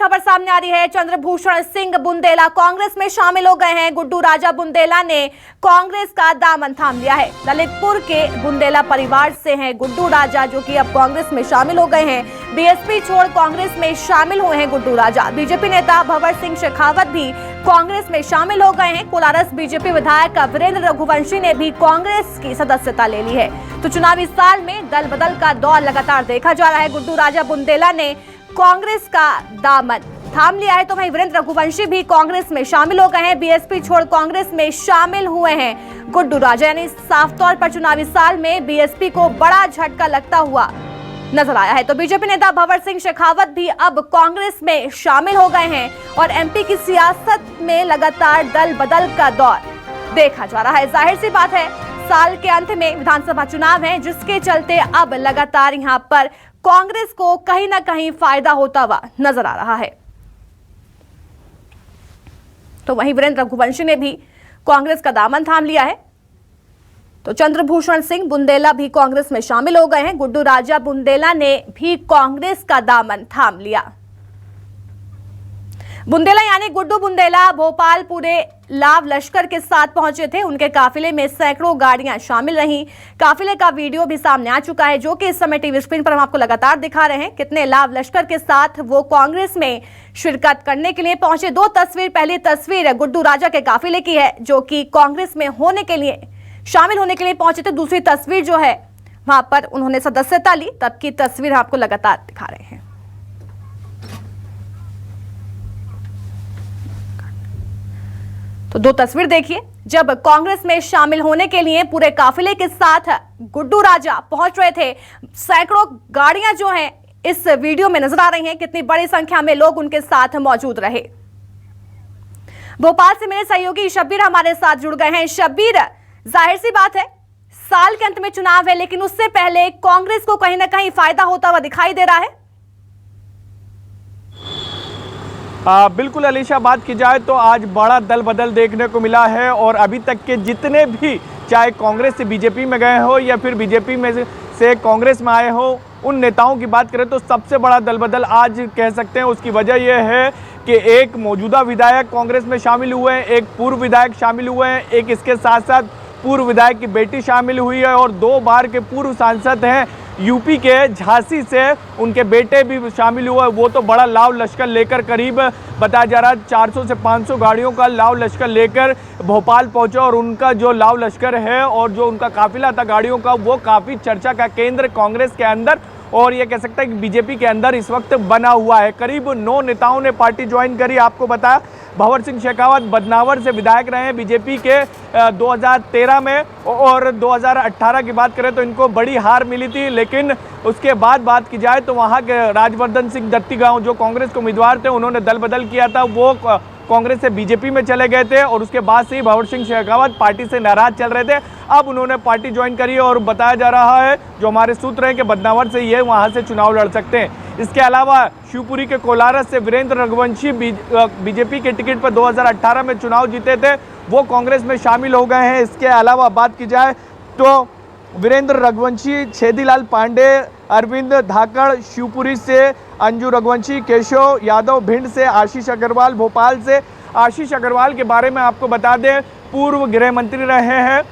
खबर सामने आ रही है। चंद्रभूषण सिंह बुंदेला कांग्रेस में शामिल हो गए हैं। गुड्डू राजा बुंदेला ने कांग्रेस का दामन थाम लिया है। ललितपुर के बुंदेला परिवार से हैं गुड्डू राजा, जो कि अब कांग्रेस में शामिल हो गए हैं। बीएसपी छोड़ कांग्रेस में शामिल हुए हैं गुड्डू राजा। बीजेपी नेता भंवर सिंह शेखावत भी कांग्रेस में शामिल हो गए हैं। कोलारस बीजेपी विधायक वीरेंद्र रघुवंशी ने भी कांग्रेस की सदस्यता ले ली है। तो चुनावी साल में दल बदल का दौर लगातार देखा जा रहा है। गुड्डू राजा बुंदेला ने कांग्रेस का दामन थाम लिया है, तो वहीं वीरेंद्र रघुवंशी भी कांग्रेस में शामिल हो गए हैं। बीएसपी छोड़ कांग्रेस में शामिल हुए हैं गुड्डू राजा। यानी साफ तौर पर चुनावी साल में बीएसपी को बड़ा झटका लगता हुआ नजर आया है। तो बीजेपी नेता भंवर सिंह शेखावत भी अब कांग्रेस में शामिल हो गए हैं और एमपी की सियासत में लगातार दल बदल का दौर देखा जा रहा है। जाहिर सी बात है, साल के अंत में विधानसभा चुनाव है, जिसके चलते अब लगातार यहां पर कांग्रेस को कहीं ना कहीं फायदा होता हुआ नजर आ रहा है। तो वहीं वीरेंद्र रघुवंशी ने भी कांग्रेस का दामन थाम लिया है। तो चंद्रभूषण सिंह बुंदेला भी कांग्रेस में शामिल हो गए हैं। गुड्डू राजा बुंदेला ने भी कांग्रेस का दामन थाम लिया। बुंदेला यानी गुड्डू बुंदेला भोपाल पूरे लाव लश्कर के साथ पहुंचे थे। उनके काफिले में सैकड़ों गाड़ियां शामिल रहीं। काफिले का वीडियो भी सामने आ चुका है, जो कि इस समय टीवी स्क्रीन पर हम आपको लगातार दिखा रहे हैं। कितने लाव लश्कर के साथ वो कांग्रेस में शिरकत करने के लिए पहुंचे। दो तस्वीर, पहली तस्वीर गुड्डू राजा के काफिले की है, जो कि कांग्रेस में होने के लिए शामिल होने के लिए पहुंचे थे। दूसरी तस्वीर जो है वहां पर उन्होंने सदस्यता ली, तब की तस्वीर आपको लगातार दिखा रहे हैं। तो दो तस्वीर देखिए, जब कांग्रेस में शामिल होने के लिए पूरे काफिले के साथ गुड्डू राजा पहुंच रहे थे। सैकड़ों गाड़ियां जो हैं इस वीडियो में नजर आ रही हैं। कितनी बड़ी संख्या में लोग उनके साथ मौजूद रहे। भोपाल से मेरे सहयोगी शब्बीर हमारे साथ जुड़ गए हैं। शब्बीर, जाहिर सी बात है, साल के अंत में चुनाव है, लेकिन उससे पहले कांग्रेस को कहीं ना कहीं फायदा होता हुआ दिखाई दे रहा है। बिल्कुल अलीशा, बात की जाए तो आज बड़ा दल बदल देखने को मिला है और अभी तक के जितने भी, चाहे कांग्रेस से बीजेपी में गए हो या फिर बीजेपी में से कांग्रेस में आए हो, उन नेताओं की बात करें तो सबसे बड़ा दल बदल आज कह सकते हैं। उसकी वजह यह है कि एक मौजूदा विधायक कांग्रेस में शामिल हुए हैं, एक पूर्व विधायक शामिल हुए हैं, एक इसके साथ साथ पूर्व विधायक की बेटी शामिल हुई है और 2 बार के पूर्व सांसद हैं यूपी के झांसी से, उनके बेटे भी शामिल हुआ है। वो तो बड़ा लाव लश्कर लेकर, करीब बताया जा रहा है 400 से 500 गाड़ियों का लाव लश्कर लेकर भोपाल पहुंचे और उनका जो लाव लश्कर है और जो उनका काफिला था गाड़ियों का, वो काफ़ी चर्चा का केंद्र कांग्रेस के अंदर और ये कह सकते हैं कि बीजेपी के अंदर इस वक्त बना हुआ है। करीब 9 नेताओं ने पार्टी ज्वाइन करी। आपको बताया, भंवर सिंह शेखावत बदनावर से विधायक रहे हैं बीजेपी के 2013 में और 2018 की बात करें तो इनको बड़ी हार मिली थी। लेकिन उसके बाद बात की जाए तो वहाँ के राजवर्धन सिंह दत्तीगांव जो कांग्रेस के उम्मीदवार थे, उन्होंने दल बदल किया था। वो कांग्रेस से बीजेपी में चले गए थे और उसके बाद से ही भंवर सिंह शेखावत पार्टी से नाराज चल रहे थे। अब उन्होंने पार्टी ज्वाइन करी और बताया जा रहा है, जो हमारे सूत्र हैं, कि बदनावर से ये वहाँ से चुनाव लड़ सकते हैं। इसके अलावा शिवपुरी के कोलारस से वीरेंद्र रघुवंशी बीजेपी के टिकट पर 2018 में चुनाव जीते थे, वो कांग्रेस में शामिल हो गए हैं। इसके अलावा बात की जाए तो वीरेंद्र रघुवंशी, छेदीलाल पांडे, अरविंद धाकड़ शिवपुरी से, अंजू रघुवंशी, केशव यादव भिंड से, आशीष अग्रवाल भोपाल से। आशीष अग्रवाल के बारे में आपको बता दें, पूर्व गृह मंत्री रहे हैं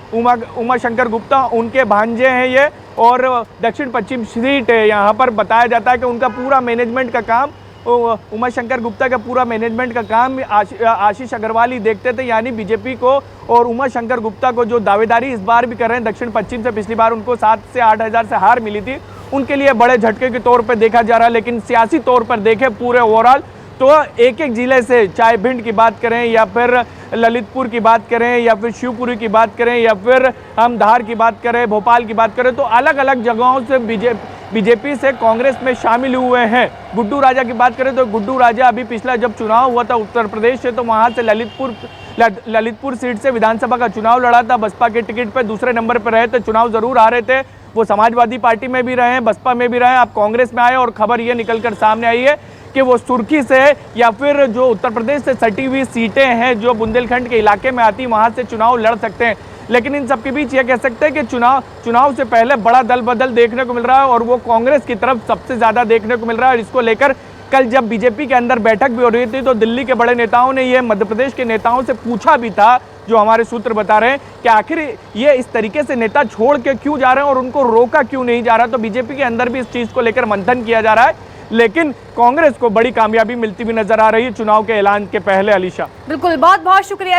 उमा शंकर गुप्ता, उनके भांजे हैं ये, और दक्षिण पश्चिम सीट है। यहाँ पर बताया जाता है कि उनका पूरा मैनेजमेंट का काम, उमा शंकर गुप्ता का पूरा मैनेजमेंट का काम आशीष अग्रवाल ही देखते थे। यानी बीजेपी को और उमा शंकर गुप्ता को जो दावेदारी इस बार भी कर रहे हैं दक्षिण पश्चिम से, पिछली बार उनको 7 से 8 हज़ार से हार मिली थी, उनके लिए बड़े झटके के तौर पर देखा जा रहा है। लेकिन सियासी तौर पर देखें पूरे ओवरऑल तो एक एक जिले से, चाहे भिंड की बात करें या फिर ललितपुर की बात करें या फिर शिवपुरी की बात करें या फिर हम धार की बात करें, भोपाल की बात करें, तो अलग अलग जगहों से बीजेपी से कांग्रेस में शामिल हुए हैं। गुड्डू राजा की बात करें तो गुड्डू राजा अभी पिछला जब चुनाव हुआ था उत्तर प्रदेश से, तो वहां से ललितपुर सीट से विधानसभा का चुनाव लड़ा था। बसपा के टिकट पर दूसरे नंबर पर रहे थे, चुनाव जरूर आ रहे थे। वो समाजवादी पार्टी में भी रहे हैं, बसपा में भी रहे, अब कांग्रेस में आए और खबर ये निकलकर सामने आई है कि वो सुर्खी से या फिर जो उत्तर प्रदेश से सटी हुई सीटें हैं जो बुंदेलखंड के इलाके में आती, वहां से चुनाव लड़ सकते हैं। लेकिन इन सबके बीच ये कह सकते हैं कि चुनाव से पहले बड़ा दल बदल देखने को मिल रहा है और वो कांग्रेस की तरफ सबसे ज्यादा देखने को मिल रहा है। इसको लेकर कल जब बीजेपी के अंदर बैठक भी हो रही थी तो दिल्ली के बड़े नेताओं ने ये मध्य प्रदेश के नेताओं से पूछा भी था, जो हमारे सूत्र बता रहे हैं कि आखिर ये इस तरीके से नेता छोड़ के क्यों जा रहे हैं और उनको रोका क्यों नहीं जा रहा। तो बीजेपी के अंदर भी इस चीज को लेकर मंथन किया जा रहा है, लेकिन कांग्रेस को बड़ी कामयाबी मिलती हुई नजर आ रही है चुनाव के ऐलान के पहले। अलीशा, बिल्कुल, बहुत बहुत शुक्रिया